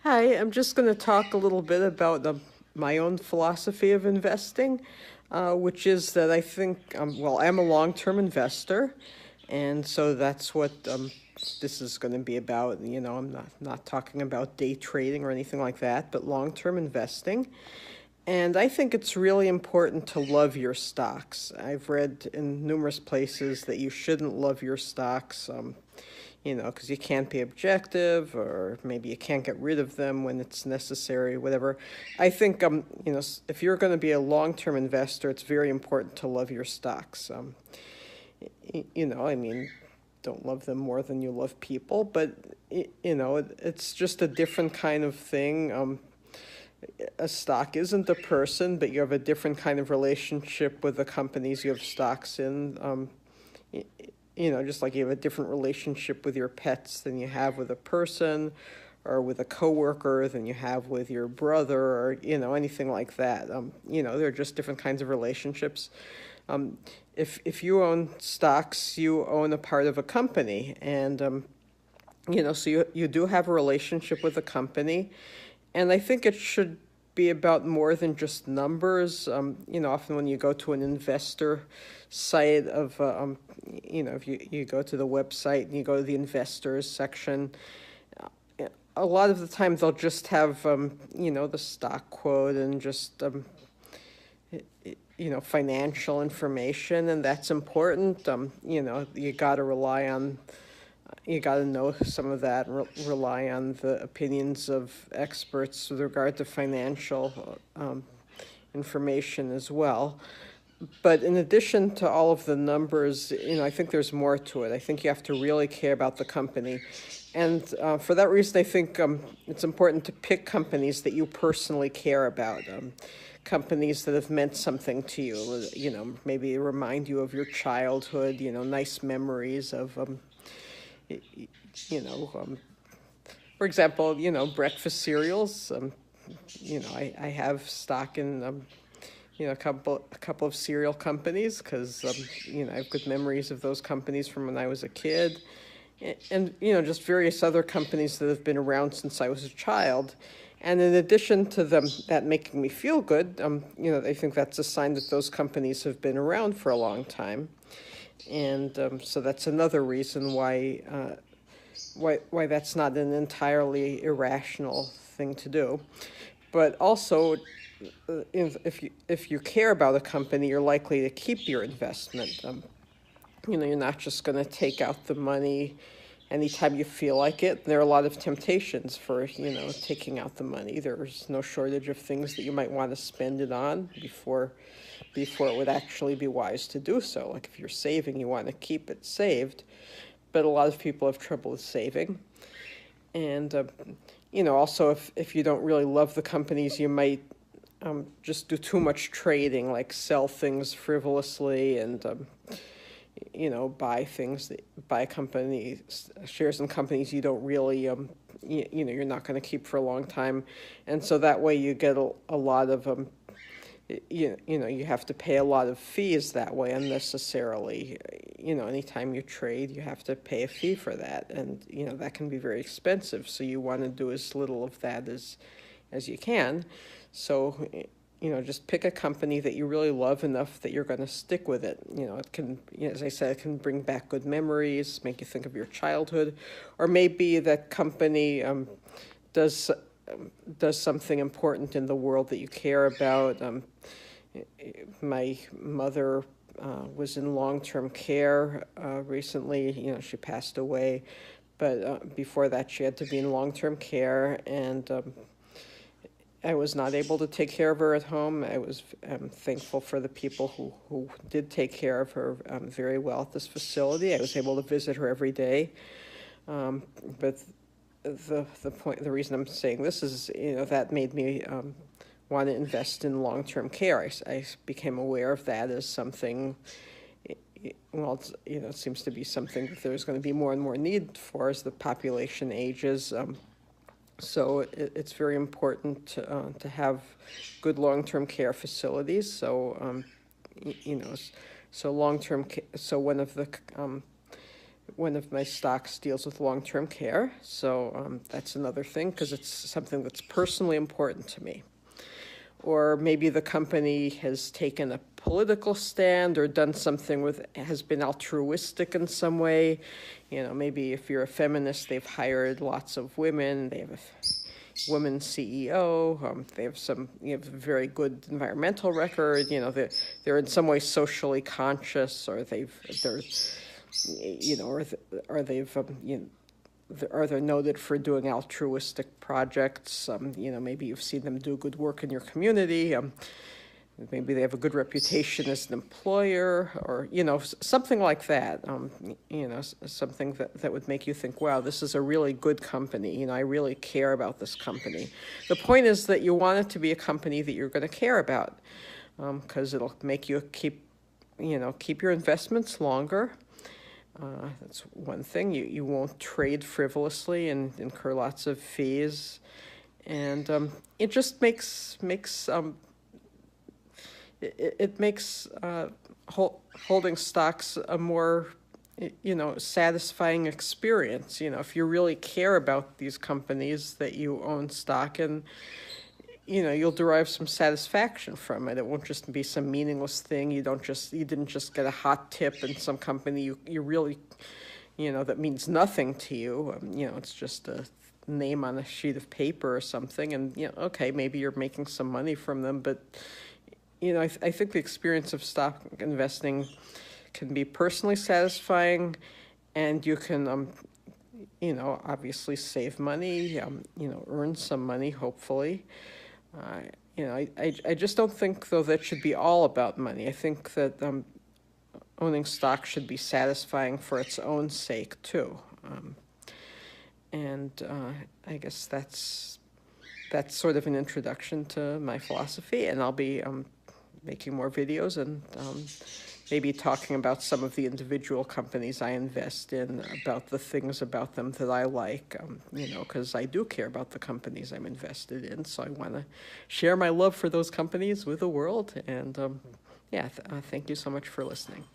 Hi, I'm just going to talk a little bit about my own philosophy of investing, which is that I think, I'm a long-term investor, and so that's what this is going to be about. I'm not talking about day trading or anything like that, but long-term investing. And I think it's really important to love your stocks. I've read in numerous places that you shouldn't love your stocks, because you can't be objective, or maybe you can't get rid of them when it's necessary, whatever. I think, if you're going to be a long-term investor, it's very important to love your stocks. I mean, don't love them more than you love people, but, it's just a different kind of thing. A stock isn't a person, but you have a different kind of relationship with the companies you have stocks in. Just like you have a different relationship with your pets than you have with a person, or with a coworker than you have with your brother, or anything like that. They're just different kinds of relationships. If you own stocks, you own a part of a company, and so you do have a relationship with the company, and I think it should be about more than just numbers. Often when you go to an investor site if you go to the website and you go to the investors section, a lot of the time they'll just have, the stock quote and just, financial information, and that's important. You got to know some of that, and rely on the opinions of experts with regard to financial information as well. But in addition to all of the numbers, I think there's more to it. I think you have to really care about the company. And for that reason, I think it's important to pick companies that you personally care about. Companies that have meant something to you, maybe remind you of your childhood, nice memories of, for example, breakfast cereals. I have stock in, a couple of cereal companies, because, I have good memories of those companies from when I was a kid. And, just various other companies that have been around since I was a child. And in addition to that making me feel good, I think that's a sign that those companies have been around for a long time. And so that's another reason why that's not an entirely irrational thing to do. But also, if you care about a company, you're likely to keep your investment. You're not just going to take out the money anytime you feel like it. There are a lot of temptations for, taking out the money. There's no shortage of things that you might want to spend it on before it would actually be wise to do so. Like if you're saving, you want to keep it saved. But a lot of people have trouble with saving. And, also if you don't really love the companies, you might just do too much trading, like sell things frivolously, and buy companies, shares in companies you don't really you're not going to keep for a long time, and so that way you get a lot of you have to pay a lot of fees that way unnecessarily. Anytime you trade, you have to pay a fee for that, and that can be very expensive. So you want to do as little of that as you can. So just pick a company that you really love enough that you're going to stick with it. It can, as I said, it can bring back good memories, make you think of your childhood, or maybe that company does something important in the world that you care about. My mother was in long-term care recently. She passed away, but before that she had to be in long-term care, and I was not able to take care of her at home. I was thankful for the people who did take care of her very well at this facility. I was able to visit her every day. But the reason I'm saying this is, that made me want to invest in long-term care. I became aware of that as something, well, it seems to be something that there's going to be more and more need for as the population ages. So it's very important to have good long-term care facilities. So, so long-term, so one of the one of my stocks deals with long-term care, so that's another thing because it's something that's personally important to me. Or maybe the company has taken a political stand or done something has been altruistic in some way. Maybe if you're a feminist, they've hired lots of women. They have a woman CEO. They have a very good environmental record. They're in some way socially conscious, or they're noted for doing altruistic projects. Maybe you've seen them do good work in your community. Maybe they have a good reputation as an employer, or something like that. Something that would make you think, wow, this is a really good company. I really care about this company. The point is that you want it to be a company that you're going to care about, because it'll make you keep your investments longer. That's one thing. You won't trade frivolously and incur lots of fees, and it just makes holding stocks a more satisfying experience. If you really care about these companies that you own stock in, you'll derive some satisfaction from it. It won't just be some meaningless thing. You didn't just get a hot tip in some company you really, that means nothing to you. It's just a name on a sheet of paper or something, and okay, maybe you're making some money from them, but I think the experience of stock investing can be personally satisfying, and you can obviously save money, earn some money, hopefully. I just don't think, though, that should be all about money. I think that owning stock should be satisfying for its own sake, too. I guess that's sort of an introduction to my philosophy, and I'll be making more videos and maybe talking about some of the individual companies I invest in, about the things about them that I like, because I do care about the companies I'm invested in, so I want to share my love for those companies with the world. And thank you so much for listening.